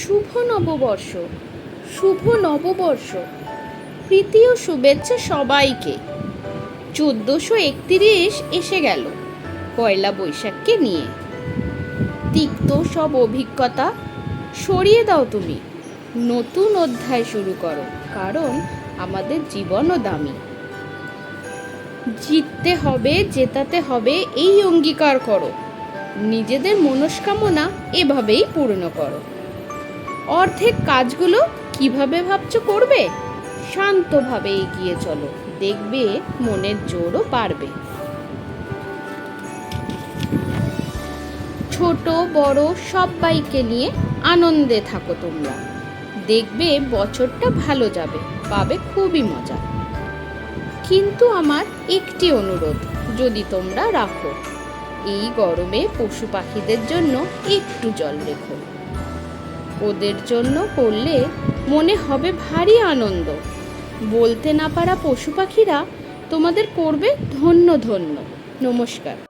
শুভ নববর্ষ, শুভ নববর্ষ। প্রীতি ও শুভেচ্ছা সবাইকে। 1431 এসে গেল পয়লা বৈশাখকে নিয়ে। তিক্ত সব অভিজ্ঞতা সরিয়ে দাও তুমি, নতুন অধ্যায় শুরু করো, কারণ আমাদের জীবনও দামি। জিততে হবে, জেতাতে হবে, এই অঙ্গীকার করো। নিজেদের মনস্কামনা এভাবেই পূর্ণ করো। অর্ধেক কাজগুলো কিভাবে ভাবছো করবে? শান্তভাবে এগিয়ে চলো, দেখবে মনের জোরও বাড়বে। ছোট বড় সবাইকে নিয়ে আনন্দে থাকো তোমরা, দেখবে বছরটা ভালো যাবে, পাবে খুবই মজা। কিন্তু আমার একটি অনুরোধ, যদি তোমরা রাখো, এই গরমে পশু পাখিদের জন্য একটু জল রেখো। ওদের জন্য করলে মনে হবে ভারী আনন্দ। বলতে না পারা পশু পাখিরা তোমাদের করবে ধন্য ধন্য। নমস্কার।